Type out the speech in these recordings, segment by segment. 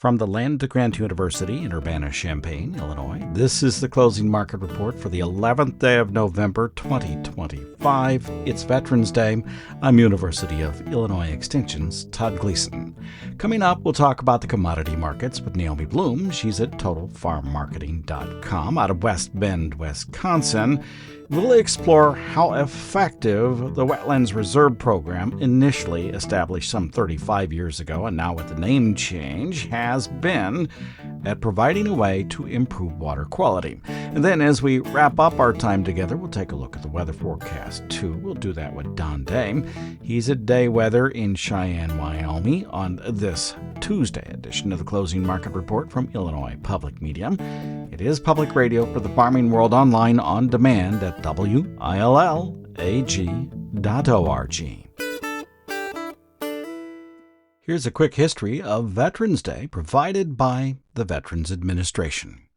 From the Land Grant University in Urbana-Champaign, Illinois, this is the closing market report for the 11th day of November 2025. It's Veterans Day. I'm University of Illinois Extension's Todd Gleason. Coming up, we'll talk about the commodity markets with Naomi Blohm. She's at TotalFarmMarketing.com out of West Bend, Wisconsin. We'll explore how effective the Wetlands Reserve Program, initially established some 35 years ago and now with the name change, has been at providing a way to improve water quality. And then as we wrap up our time together, we'll take a look at the weather forecast too. We'll do that with Don Day. He's at Day Weather in Cheyenne, Wyoming on this Tuesday edition of the Closing Market Report from Illinois Public Media. It is public radio for the farming world online on demand at WILLAG.org. Here's a quick history of Veterans Day provided by the Veterans Administration.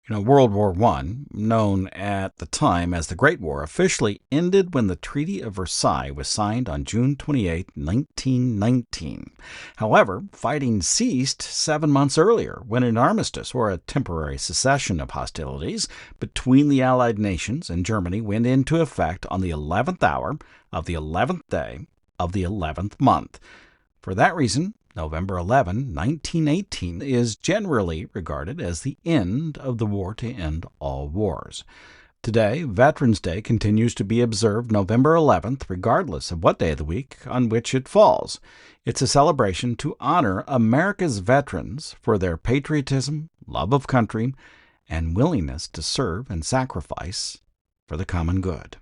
World War I, known at the time as the Great War, officially ended when the Treaty of Versailles was signed on June 28, 1919. However, fighting ceased 7 months earlier when an armistice, or a temporary cessation of hostilities, between the Allied nations and Germany went into effect on the 11th hour of the 11th day of the 11th month. For that reason, November 11, 1918 is generally regarded as the end of the war to end all wars. Today, Veterans Day continues to be observed November 11th, regardless of what day of the week on which it falls. It's a celebration to honor America's veterans for their patriotism, love of country, and willingness to serve and sacrifice for the common good.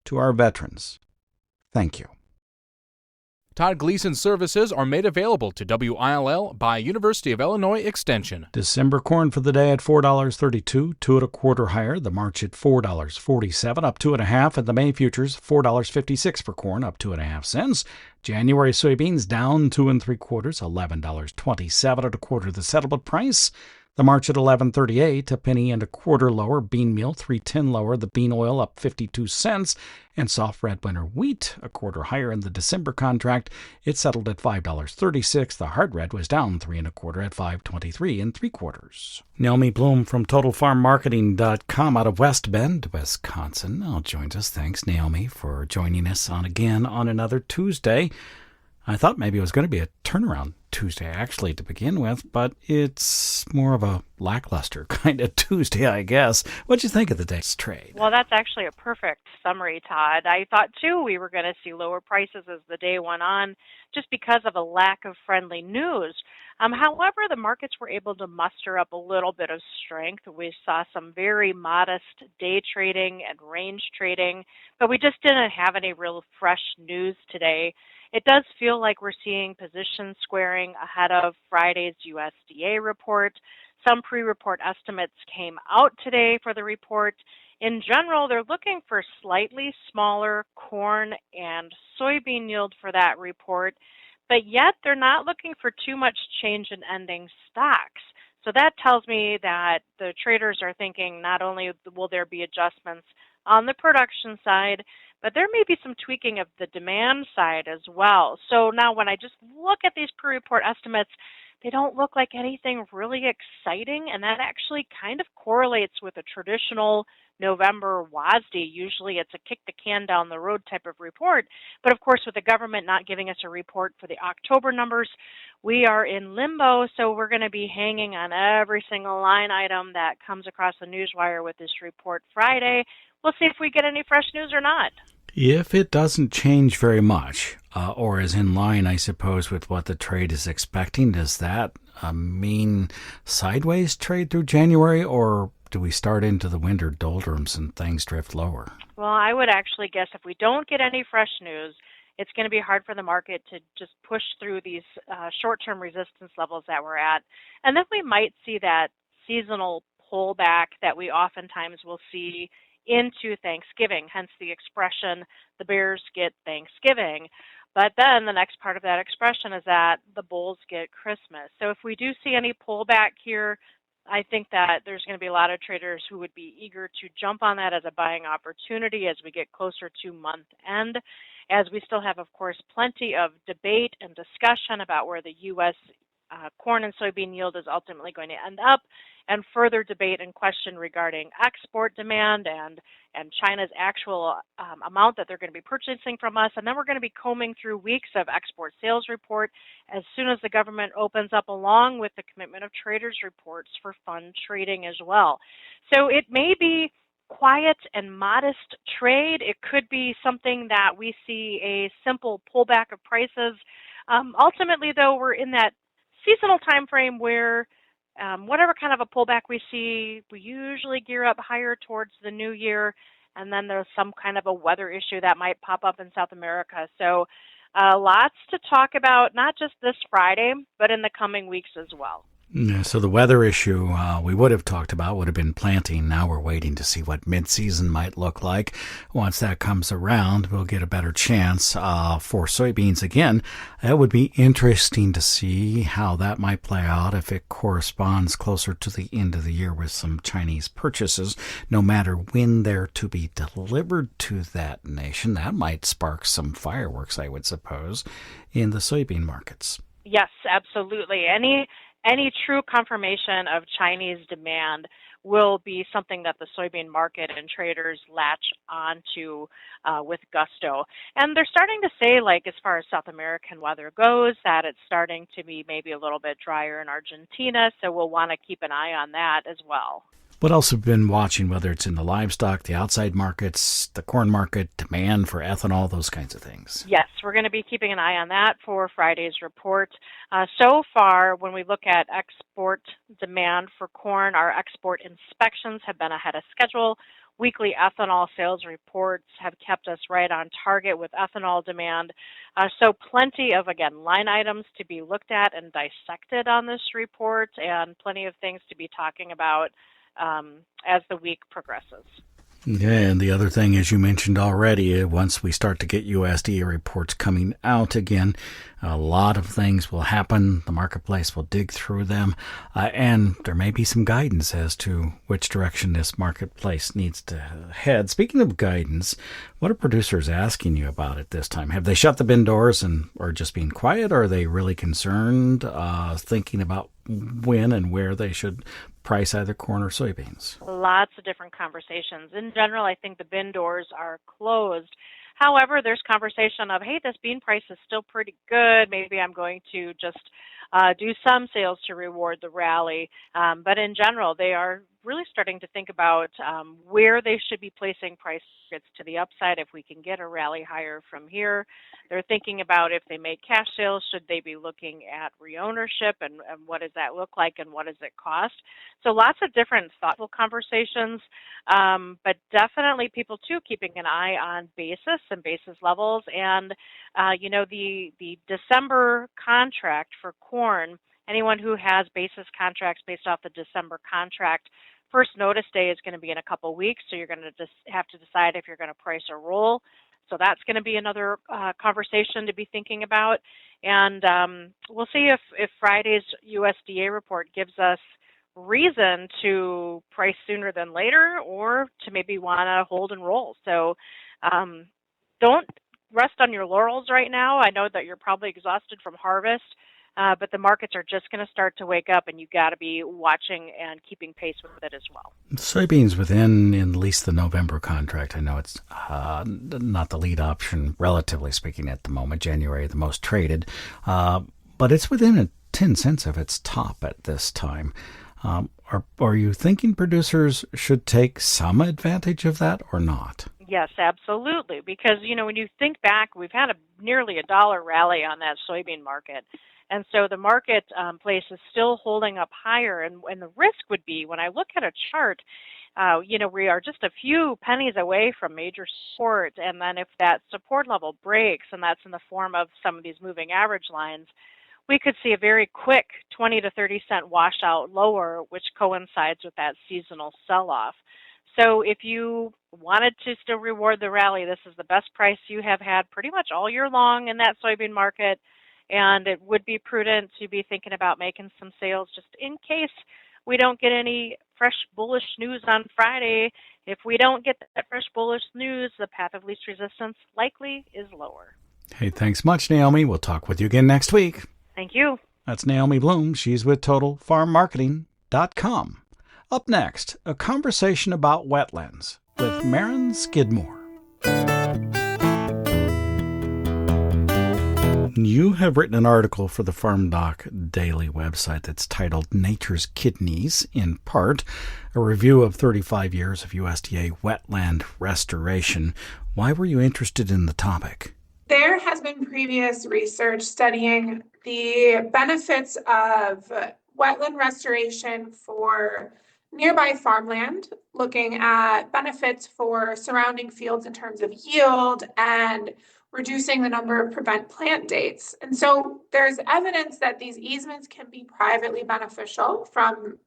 To our veterans, thank you. Todd Gleason's services are made available to WILL by University of Illinois Extension. December corn for the day at $4.32, 2 1/4 higher. The March at $4.47, up 2 1/2, and the May futures $4.56 for corn, up 2 1/2 cents. January soybeans down 2 3/4, $11.27 1/4 the settlement price. The March at $11.38, a penny and a quarter lower. Bean meal $3.10 lower. The bean oil up 52 cents. And soft red winter wheat a quarter higher in the December contract. It settled at $5.36. The hard red was down 3 1/4 at $5.23 3/4. Naomi Blohm from TotalFarmMarketing.com out of West Bend, Wisconsin, now joins us. Thanks, Naomi, for joining us on another Tuesday. I thought maybe it was going to be a turnaround Tuesday, actually, to begin with, but it's more of a lackluster kind of Tuesday, I guess. What'd you think of the day's trade? Well, that's actually a perfect summary, Todd. I thought, too, we were going to see lower prices as the day went on, just because of a lack of friendly news. However, the markets were able to muster up a little bit of strength. We saw some very modest day trading and range trading, but we just didn't have any real fresh news today. It does feel like we're seeing position squaring ahead of Friday's USDA report. Some pre-report estimates came out today for the report. In general, they're looking for slightly smaller corn and soybean yield for that report, but yet they're not looking for too much change in ending stocks. So that tells me that the traders are thinking not only will there be adjustments on the production side, but there may be some tweaking of the demand side as well. So now when I just look at these pre-report estimates, they don't look like anything really exciting, and that actually kind of correlates with a traditional November WASDE. Usually it's a kick the can down the road type of report, but of course with the government not giving us a report for the October numbers, we are in limbo, so we're going to be hanging on every single line item that comes across the newswire with this report Friday. We'll see if we get any fresh news or not. If it doesn't change very much, or is in line, I suppose, with what the trade is expecting, does that mean sideways trade through January, or do we start into the winter doldrums and things drift lower? Well, I would actually guess if we don't get any fresh news, it's going to be hard for the market to just push through these short-term resistance levels that we're at. And then we might see that seasonal pullback that we oftentimes will see into Thanksgiving, hence the expression, the bears get Thanksgiving. But then the next part of that expression is that the bulls get Christmas. So if we do see any pullback here, I think that there's going to be a lot of traders who would be eager to jump on that as a buying opportunity as we get closer to month end, as we still have, of course, plenty of debate and discussion about where the U.S. corn and soybean yield is ultimately going to end up, and further debate and question regarding export demand and China's actual amount that they're going to be purchasing from us. And then we're going to be combing through weeks of export sales report as soon as the government opens up, along with the commitment of traders reports for fund trading as well. So it may be quiet and modest trade. It could be something that we see a simple pullback of prices. Ultimately, though, we're in that seasonal time frame where whatever kind of a pullback we see, we usually gear up higher towards the new year, and then there's some kind of a weather issue that might pop up in South America. So lots to talk about, not just this Friday, but in the coming weeks as well. Yeah, so the weather issue we would have talked about would have been planting. Now we're waiting to see what mid-season might look like. Once that comes around, we'll get a better chance for soybeans again. It would be interesting to see how that might play out if it corresponds closer to the end of the year with some Chinese purchases, no matter when they're to be delivered to that nation. That might spark some fireworks, I would suppose, in the soybean markets. Yes, absolutely. Any true confirmation of Chinese demand will be something that the soybean market and traders latch onto with gusto. And they're starting to say, like, as far as South American weather goes, that it's starting to be maybe a little bit drier in Argentina, so we'll want to keep an eye on that as well. What else have you been watching, whether it's in the livestock, the outside markets, the corn market, demand for ethanol, those kinds of things? Yes, we're going to be keeping an eye on that for Friday's report. So far, when we look at export demand for corn, our export inspections have been ahead of schedule. Weekly ethanol sales reports have kept us right on target with ethanol demand. So plenty of, again, line items to be looked at and dissected on this report, and plenty of things to be talking about as the week progresses. Yeah, and the other thing, as you mentioned already, once we start to get USDA reports coming out again, a lot of things will happen. The marketplace will dig through them, and there may be some guidance as to which direction this marketplace needs to head. Speaking of guidance, what are producers asking you about it this time? Have they shut the bin doors and are just being quiet, or are they really concerned, thinking about when and where they should price either corn or soybeans? Lots of different conversations. In general, I think the bin doors are closed. However, there's conversation of, hey, this bean price is still pretty good. Maybe I'm going to just do some sales to reward the rally. But in general, they are really starting to think about where they should be placing price targets to the upside if we can get a rally higher from here. They're thinking about, if they make cash sales, should they be looking at reownership and what does that look like and what does it cost? So lots of different thoughtful conversations, but definitely people too keeping an eye on basis and basis levels. And the December contract for corn, anyone who has basis contracts based off the December contract, first notice day is going to be in a couple weeks, so you're going to just have to decide if you're going to price or roll. So that's going to be another conversation to be thinking about. And we'll see if Friday's USDA report gives us reason to price sooner than later, or to maybe want to hold and roll. So don't rest on your laurels right now. I know that you're probably exhausted from harvest, but the markets are just going to start to wake up, and you've got to be watching and keeping pace with it as well. Soybeans within at least the November contract. I know it's not the lead option, relatively speaking, at the moment. January, the most traded, but it's within 10 cents of its top at this time. Are you thinking producers should take some advantage of that or not? Yes, absolutely. Because, when you think back, we've had nearly a $1 rally on that soybean market. And so the marketplace is still holding up higher. And the risk would be, when I look at a chart, we are just a few pennies away from major support. And then if that support level breaks, and that's in the form of some of these moving average lines, we could see a very quick 20 to 30 cent washout lower, which coincides with that seasonal sell-off. So if you wanted to still reward the rally, this is the best price you have had pretty much all year long in that soybean market. And it would be prudent to be thinking about making some sales just in case we don't get any fresh bullish news on Friday. If we don't get that fresh bullish news, the path of least resistance likely is lower. Hey, thanks much, Naomi. We'll talk with you again next week. Thank you. That's Naomi Blohm. She's with TotalFarmMarketing.com. Up next, a conversation about wetlands with Marin Skidmore. You have written an article for the FarmDoc Daily website that's titled Nature's Kidneys, in part, a review of 35 years of USDA wetland restoration. Why were you interested in the topic? There has been previous research studying the benefits of wetland restoration for nearby farmland, looking at benefits for surrounding fields in terms of yield and reducing the number of prevent plant dates. And so there's evidence that these easements can be privately beneficial from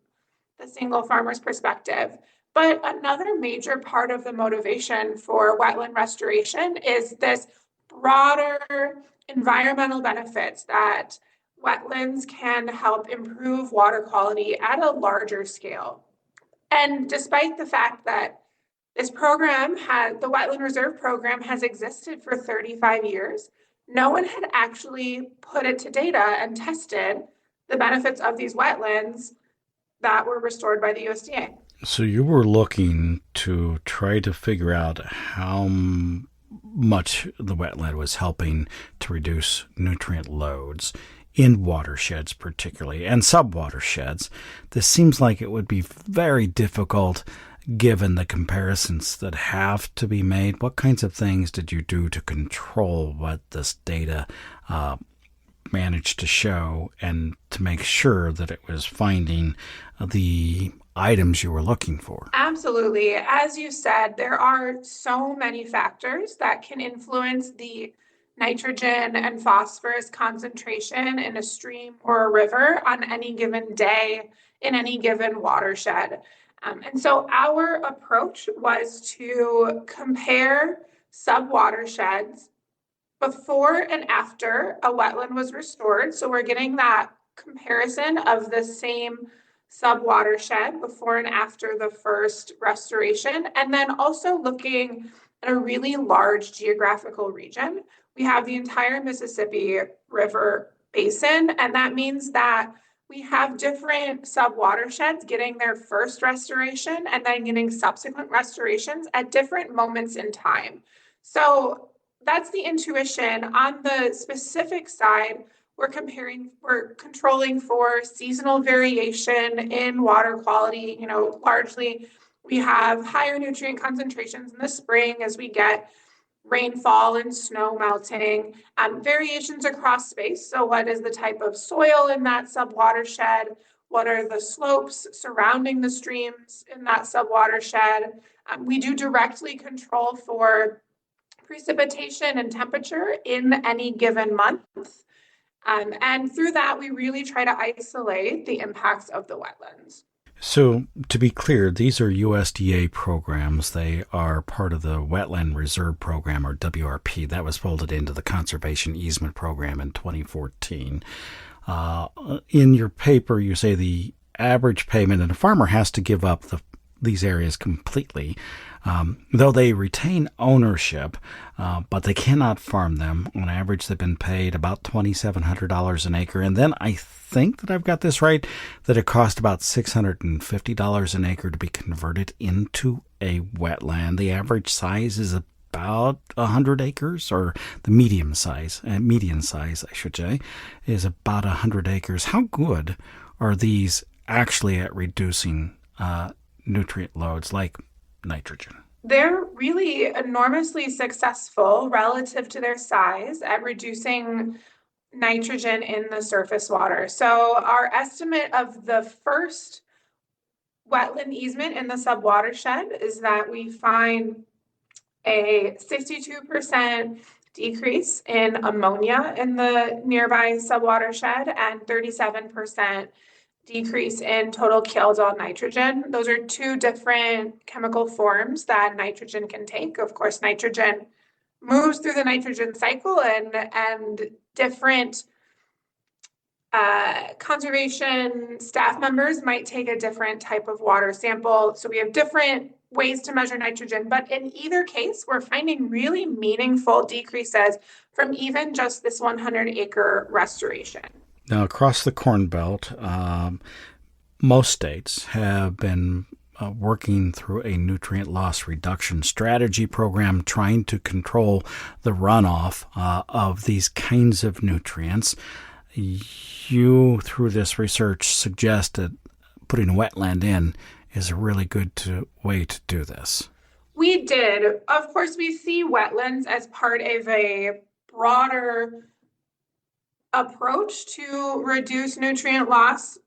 the single farmer's perspective. But another major part of the motivation for wetland restoration is this broader environmental benefits that wetlands can help improve water quality at a larger scale. And despite the fact that this program the Wetland Reserve Program has existed for 35 years, no one had actually put it to data and tested the benefits of these wetlands that were restored by the USDA. So you were looking to try to figure out how much the wetland was helping to reduce nutrient loads in watersheds particularly, and subwatersheds. This seems like it would be very difficult given the comparisons that have to be made. What kinds of things did you do to control what this data managed to show and to make sure that it was finding the items you were looking for? Absolutely. As you said, there are so many factors that can influence the nitrogen and phosphorus concentration in a stream or a river on any given day in any given watershed. And so our approach was to compare sub-watersheds before and after a wetland was restored. So we're getting that comparison of the same sub-watershed before and after the first restoration, and then also looking at a really large geographical region. We have the entire Mississippi River basin, and that means that we have different sub-watersheds getting their first restoration and then getting subsequent restorations at different moments in time. So that's the intuition. On the specific side, we're controlling for seasonal variation in water quality. Largely we have higher nutrient concentrations in the spring as we get rainfall and snow melting, variations across space. So what is the type of soil in that subwatershed? What are the slopes surrounding the streams in that subwatershed? We do directly control for precipitation and temperature in any given month. And through that, we really try to isolate the impacts of the wetlands. So, to be clear, these are USDA programs. They are part of the Wetland Reserve Program, or WRP. That was folded into the Conservation Easement Program in 2014. In your paper, you say the average payment, and a farmer has to give up these areas completely, though they retain ownership, but they cannot farm them. On average, they've been paid about $2,700 an acre. And then I think that I've got this right, that it cost about $650 an acre to be converted into a wetland. The average size is about 100 acres, or the median size, I should say, is about 100 acres. How good are these actually at reducing nutrient loads like nitrogen? They're really enormously successful relative to their size at reducing nitrogen in the surface water. So our estimate of the first wetland easement in the subwatershed is that we find a 62% decrease in ammonia in the nearby subwatershed and 37% decrease in total killed nitrogen. Those are two different chemical forms that nitrogen can take. Of course, nitrogen moves through the nitrogen cycle, and different conservation staff members might take a different type of water sample. So we have different ways to measure nitrogen, but in either case, we're finding really meaningful decreases from even just this 100-acre restoration. Now, across the Corn Belt, most states have been working through a nutrient loss reduction strategy program trying to control the runoff of these kinds of nutrients. You, through this research, suggest that putting a wetland in is a really good way to do this. We did. Of course, we see wetlands as part of a broader approach to reduce nutrient loss.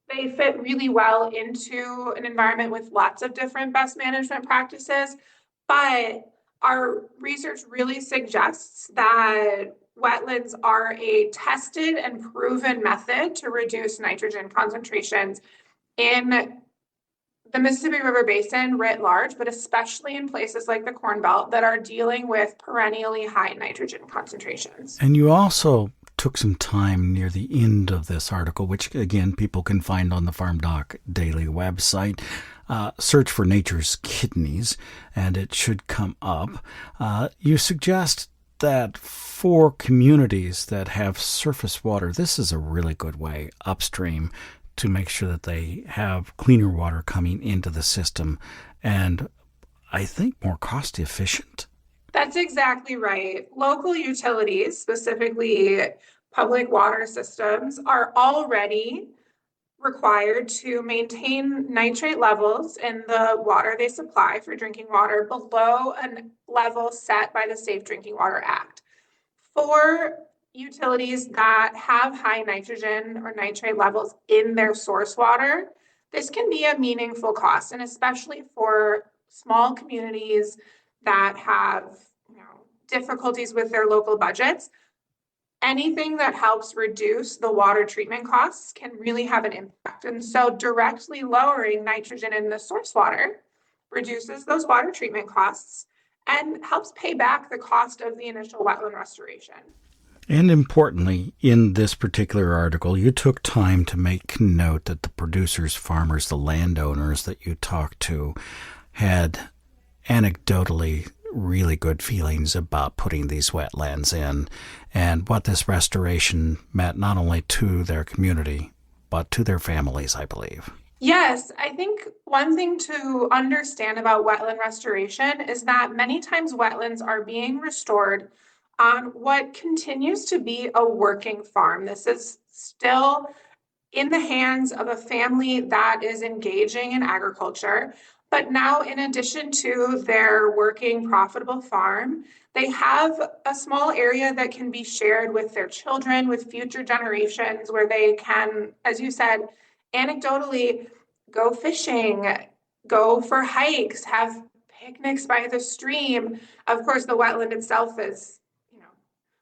They fit really well into an environment with lots of different best management practices, but our research really suggests that wetlands are a tested and proven method to reduce nitrogen concentrations in the Mississippi River Basin writ large, but especially in places like the Corn Belt that are dealing with perennially high nitrogen concentrations. And you also took some time near the end of this article, which again people can find on the FarmDoc Daily website. Search for Nature's Kidneys, and it should come up. You suggest that for communities that have surface water, this is a really good way upstream to make sure that they have cleaner water coming into the system, and I think more cost efficient. That's exactly right. Local utilities, specifically public water systems, are already required to maintain nitrate levels in the water they supply for drinking water below a level set by the Safe Drinking Water Act. For utilities that have high nitrogen or nitrate levels in their source water, this can be a meaningful cost, and especially for small communities that have difficulties with their local budgets. Anything that helps reduce the water treatment costs can really have an impact. And so directly lowering nitrogen in the source water reduces those water treatment costs and helps pay back the cost of the initial wetland restoration. And importantly, in this particular article, you took time to make note that the producers, farmers, the landowners that you talked to had anecdotally really good feelings about putting these wetlands in and what this restoration meant not only to their community, but to their families, I believe. Yes, I think one thing to understand about wetland restoration is that many times wetlands are being restored on what continues to be a working farm. This is still in the hands of a family that is engaging in agriculture. But now, in addition to their working, profitable farm, they have a small area that can be shared with their children, with future generations, where they can, as you said, anecdotally go fishing, go for hikes, have picnics by the stream. Of course, the wetland itself is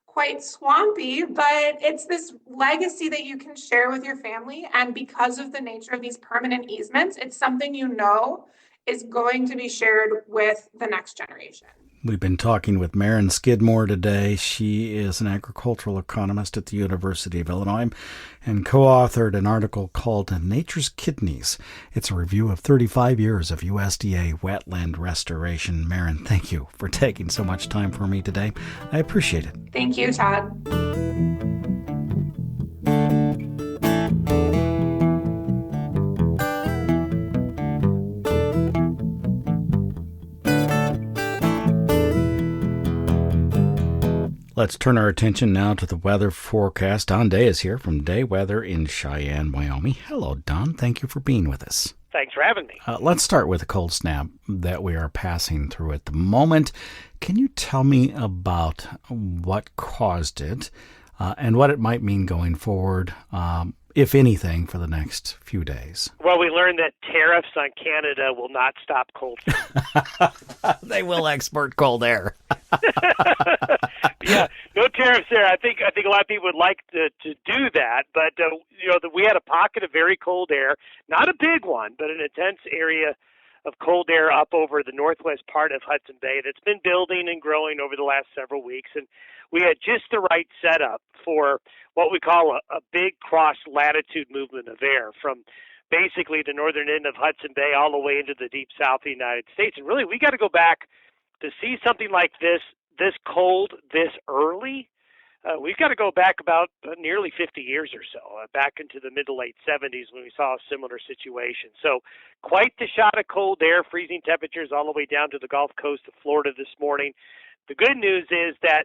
quite swampy, but it's this legacy that you can share with your family. And because of the nature of these permanent easements, it's something is going to be shared with the next generation. We've been talking with Marin Skidmore today. She is an agricultural economist at the University of Illinois and co-authored an article called Nature's Kidneys. It's a review of 35 years of USDA wetland restoration. Marin, thank you for taking so much time for me today. I appreciate it. Thank you, Todd. Let's turn our attention now to the weather forecast. Don Day is here from Day Weather in Cheyenne, Wyoming. Hello, Don. Thank you for being with us. Thanks for having me. Let's start with a cold snap that we are passing through at the moment. Can you tell me about what caused it and what it might mean going forward, if anything, for the next few days? Well, we learned that tariffs on Canada will not stop cold. They will export cold air. Yeah, no tariffs there. I think a lot of people would like to do that, but we had a pocket of very cold air, not a big one, but an intense area of cold air up over the northwest part of Hudson Bay that's been building and growing over the last several weeks. And we had just the right setup for what we call a big cross-latitude movement of air from basically the northern end of Hudson Bay all the way into the deep south of the United States. And really, we got to go back to see something like this cold, this early. we've got to go back about nearly 50 years or so, back into the mid to late 70s when we saw a similar situation. So quite the shot of cold air, freezing temperatures all the way down to the Gulf Coast of Florida this morning. The good news is that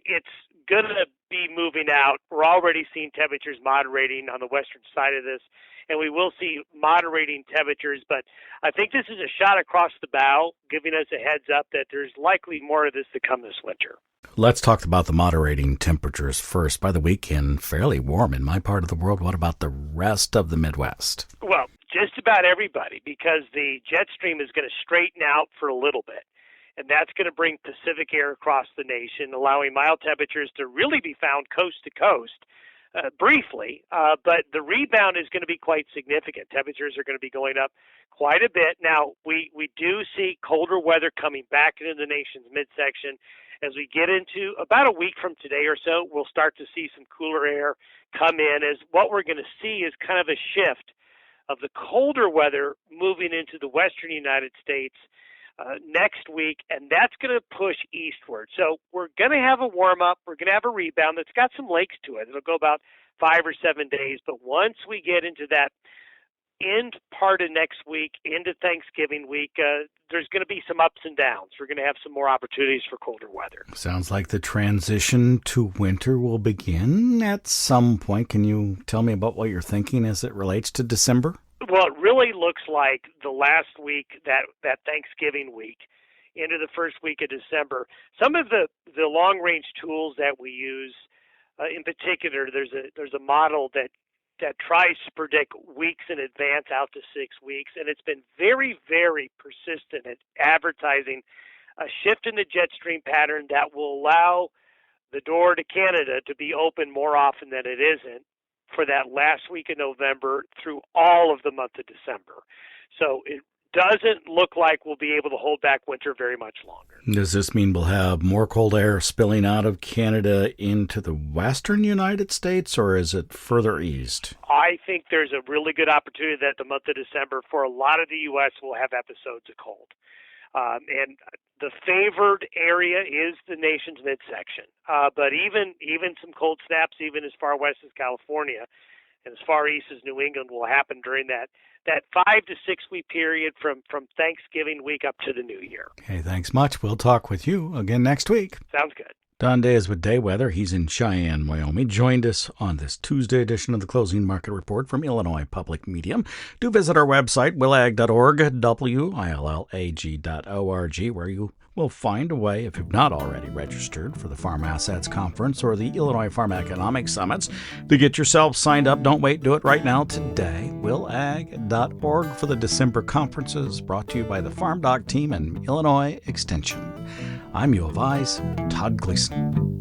it's going to be moving out. We're already seeing temperatures moderating on the western side of this, and we will see moderating temperatures. But I think this is a shot across the bow, giving us a heads up that there's likely more of this to come this winter. Let's talk about the moderating temperatures first. By the weekend, fairly warm in my part of the world. What about the rest of the Midwest? Well, just about everybody, because the jet stream is going to straighten out for a little bit. And that's going to bring Pacific air across the nation, allowing mild temperatures to really be found coast to coast briefly. But the rebound is going to be quite significant. Temperatures are going to be going up quite a bit. Now, we do see colder weather coming back into the nation's midsection. As we get into about a week from today or so, we'll start to see some cooler air come in, as what we're going to see is kind of a shift of the colder weather moving into the western United States next week, and that's going to push eastward. So we're going to have a warm-up. We're going to have a rebound that's got some lakes to it. It'll go about 5 or 7 days, but once we get into that end part of next week, into Thanksgiving week, there's going to be some ups and downs. We're going to have some more opportunities for colder weather. Sounds like the transition to winter will begin at some point. Can you tell me about what you're thinking as it relates to December? Well, it really looks like the last week, that Thanksgiving week, into the first week of December. Some of the long-range tools that we use, in particular, there's a model that tries to predict weeks in advance out to 6 weeks, and it's been very, very persistent at advertising a shift in the jet stream pattern that will allow the door to Canada to be open more often than it isn't for that last week of November through all of the month of December. So it doesn't look like we'll be able to hold back winter very much longer. Does this mean we'll have more cold air spilling out of Canada into the western United States, or is it further east? I think there's a really good opportunity that the month of December for a lot of the U.S. will have episodes of cold. And the favored area is the nation's midsection. But even some cold snaps, even as far west as California and as far east as New England, will happen during that 5 to 6 week period from Thanksgiving week up to the New Year. Okay, thanks much. We'll talk with you again next week. Sounds good. Don Day is with Day Weather. He's in Cheyenne, Wyoming. Joined us on this Tuesday edition of the Closing Market Report from Illinois Public Media. Do visit our website, willag.org, willag.org, where you will find a way, if you've not already registered for the Farm Assets Conference or the Illinois Farm Economics Summits, to get yourself signed up. Don't wait. Do it right now today. willag.org for the December conferences, brought to you by the FarmDoc team and Illinois Extension. I'm U of I's Todd Gleason.